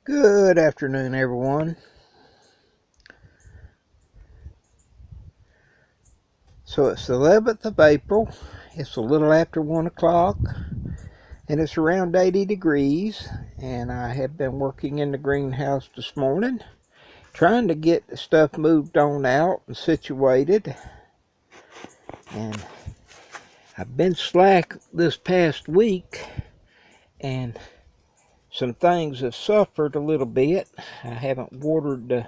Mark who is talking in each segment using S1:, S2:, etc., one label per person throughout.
S1: Good afternoon, everyone. So it's the 11th of April. It's a little after 1 o'clock, and it's around 80 degrees. And I have been working in the greenhouse this morning, trying to get the stuff moved on out and situated. And I've been slack this past week, and some things have suffered a little bit. I haven't watered the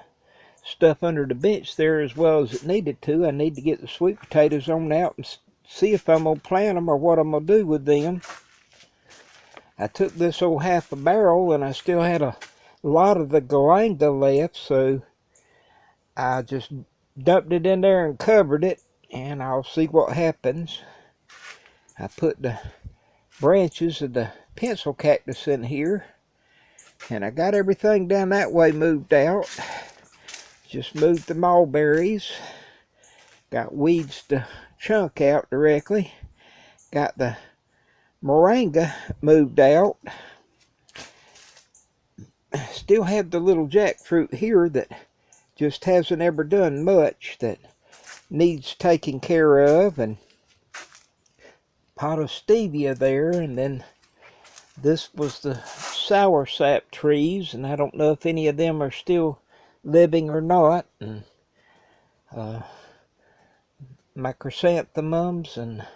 S1: stuff under the bench there as well as it needed to. I need to get the sweet potatoes on out and see if I'm going to plant them or what I'm going to do with them. I took this old half a barrel and I still had a lot of the galanga left, so I just dumped it in there and covered it, and I'll see what happens. I put the branches of the pencil cactus in here, and I got everything down that way moved out. Just moved the mulberries. Got weeds to chunk out directly. Got the moringa moved out. Still have the little jackfruit here that just hasn't ever done much, that needs taking care of, and pot of stevia there. And then this was the soursap trees, and I don't know if any of them are still living or not. And my chrysanthemums and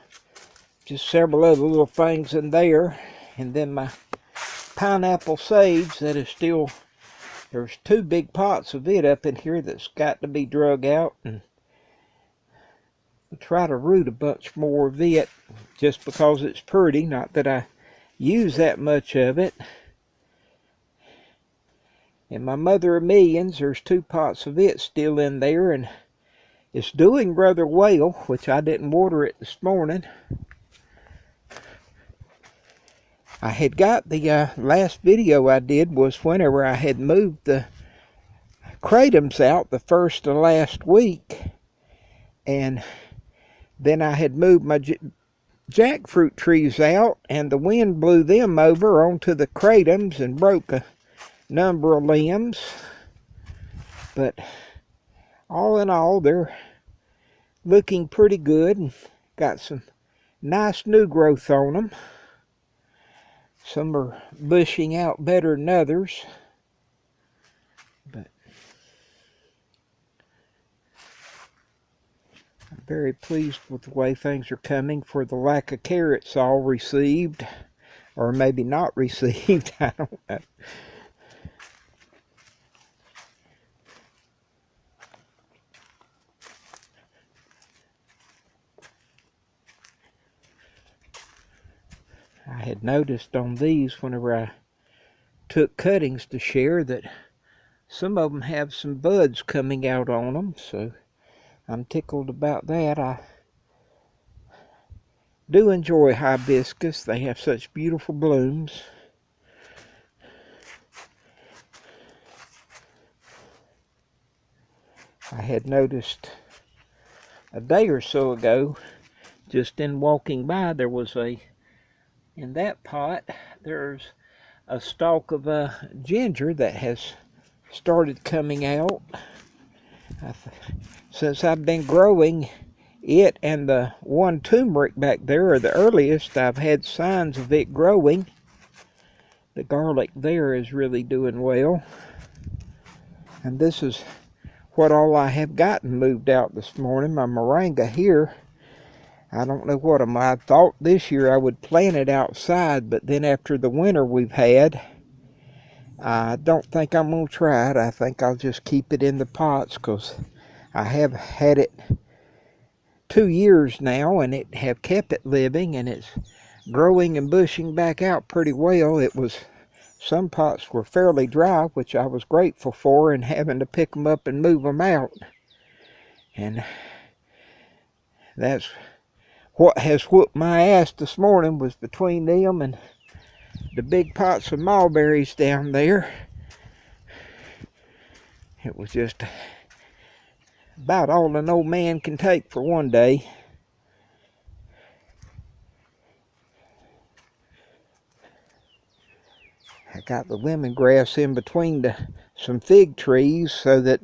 S1: just several other little things in there. And then my pineapple sage that is still, there's 2 big pots of it up in here that's got to be drug out, and I'll try to root a bunch more of it just because it's pretty, not that I use that much of it. And my mother of millions, there's 2 pots of it still in there, and it's doing rather well, which I didn't water it this morning. I had got the last video I did was whenever I had moved the kratom out the first of last week, and then I had moved my jackfruit trees out, and the wind blew them over onto the kratoms and broke a number of limbs. But all in all, they're looking pretty good and got some nice new growth on them. Some are bushing out better than others, but I'm very pleased with the way things are coming for the lack of care it's all received, or maybe not received. I don't know. I had noticed on these whenever I took cuttings to share that some of them have some buds coming out on them, so I'm tickled about that. I do enjoy hibiscus. They have such beautiful blooms. I had noticed a day or so ago, just in walking by, there was in that pot, there's a stalk of ginger that has started coming out. Since I've been growing it, and the one turmeric back there are the earliest I've had signs of it growing. The garlic there is really doing well. And this is what all I have gotten moved out this morning. My moringa here, I don't know what I thought this year I would plant it outside, but then after the winter we've had, I don't think I'm going to try it. I think I'll just keep it in the pots, because I have had it 2 years now, and it have kept it living, and it's growing and bushing back out pretty well. Some pots were fairly dry, which I was grateful for, and having to pick them up and move them out. And that's what has whooped my ass this morning, was between them and the big pots of mulberries down there. It was just about all an old man can take for one day. I got the lemongrass in between some fig trees so that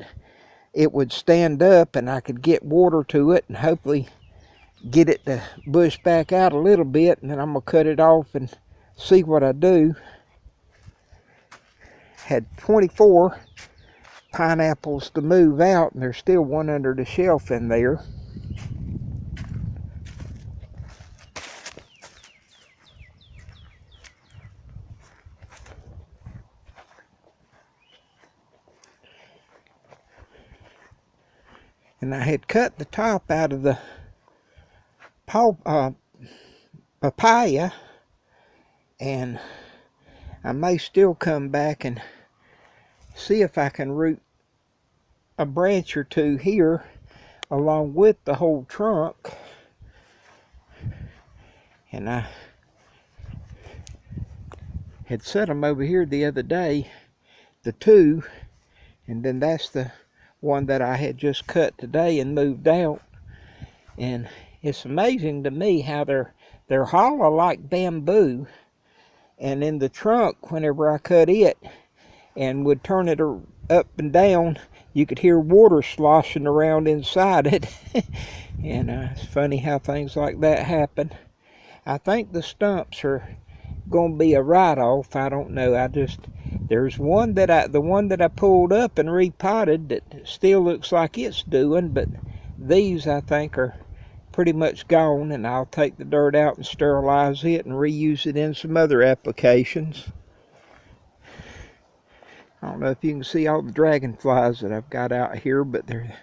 S1: it would stand up and I could get water to it and hopefully get it to bush back out a little bit, and then I'm going to cut it off and see what I do. Had 24 pineapples to move out, and there's still one under the shelf in there. And I had cut the top out of the papaya, and I may still come back and see if I can root a branch or two here along with the whole trunk. And I had set them over here the other day, the two, and then that's the one that I had just cut today and moved out. And it's amazing to me how they're hollow like bamboo, and in the trunk, whenever I cut it and would turn it up and down, you could hear water sloshing around inside it. And it's funny how things like that happen. I think the stumps are going to be a write-off. I don't know. There's one the one that I pulled up and repotted that still looks like it's doing, but these I think are pretty much gone, and I'll take the dirt out and sterilize it and reuse it in some other applications. I don't know if you can see all the dragonflies that I've got out here, but they're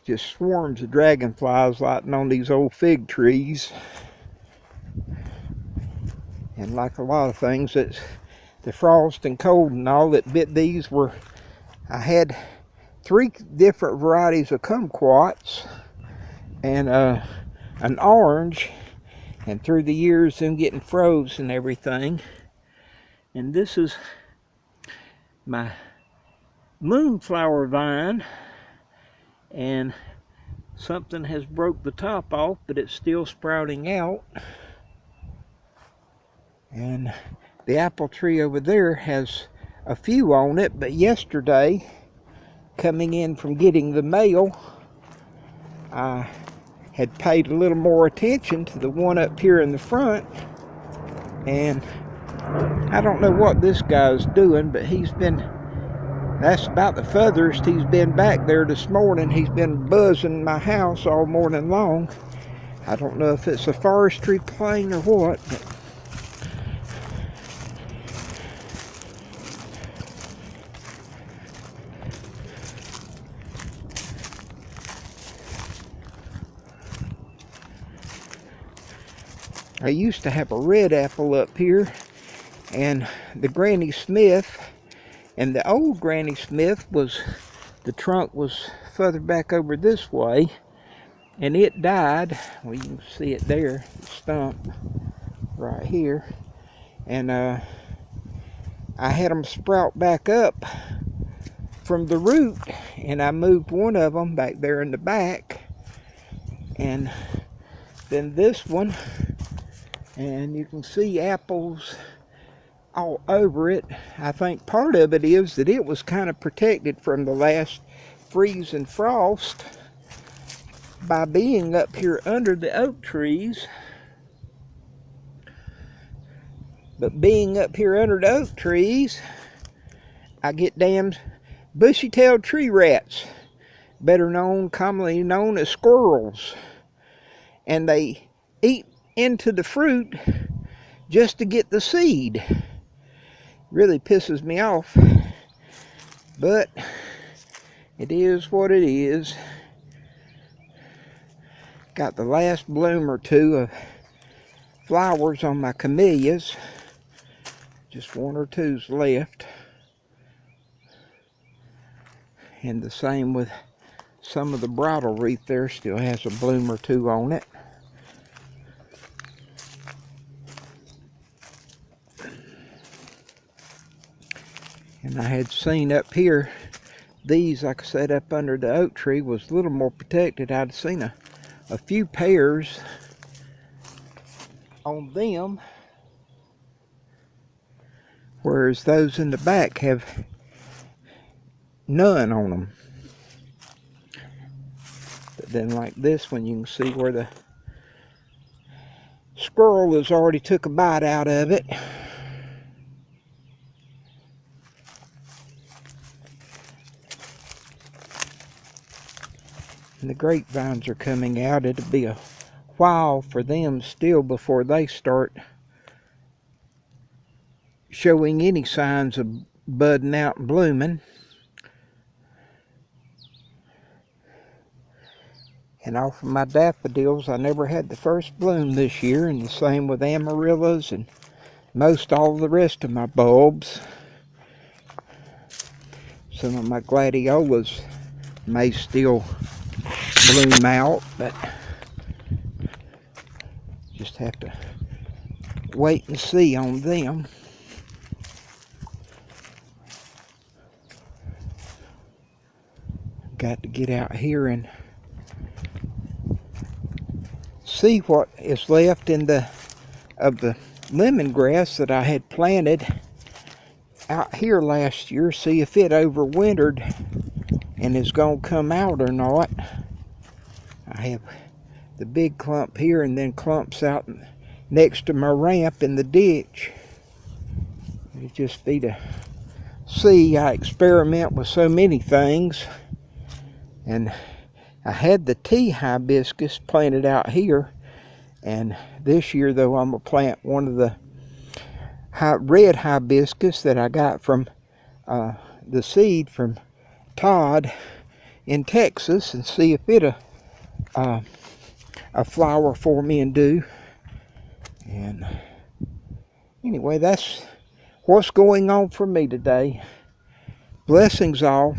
S1: just swarms of dragonflies lighting on these old fig trees. And like a lot of things, it's the frost and cold and all that bit these. I had 3 different varieties of kumquats and an orange, and through the years them getting froze and everything. And this is my moonflower vine, and something has broke the top off, but it's still sprouting out. And the apple tree over there has a few on it, but yesterday, coming in from getting the mail, I had paid a little more attention to the one up here in the front, and I don't know what this guy's doing, but that's about the furthest he's been back there this morning. He's been buzzing my house all morning long. I don't know if it's a forestry plane or what, but I used to have a red apple up here, and the Granny Smith, and the old Granny Smith the trunk was further back over this way, and it died. Well, you can see it there, the stump right here. And I had them sprout back up from the root, and I moved one of them back there in the back, and then this one, and you can see apples all over it. I think part of it is that it was kind of protected from the last freeze and frost by being up here under the oak trees. But being up here under the oak trees, I get damned bushy-tailed tree rats, commonly known as squirrels. And they eat into the fruit just to get the seed. Really pisses me off, but it is what it is. Got the last bloom or two of flowers on my camellias. Just 1 or 2's left. And the same with some of the bridal wreath there, still has a bloom or 2 on it. And I had seen up here, these, like I said, up under the oak tree was a little more protected. I'd seen a few pairs on them. whereas those in the back have none on them. But then like this one, you can see where the squirrel has already took a bite out of it. And the grapevines are coming out. It'll be a while for them still before they start showing any signs of budding out and blooming. And off of my daffodils, I never had the first bloom this year, and the same with amaryllis and most all the rest of my bulbs. Some of my gladiolas may still bloom out, but just have to wait and see on them. Got to get out here and see what is left in the lemongrass that I had planted out here last year. See if it overwintered and is going to come out or not. I have the big clump here and then clumps out next to my ramp in the ditch. It'd just be to see. I experiment with so many things, and I had the tea hibiscus planted out here, and this year though I'm going to plant one of the red hibiscus that I got from the seed from Todd in Texas, and see if it'll a flower for me and do. And anyway, that's what's going on for me today. Blessings all.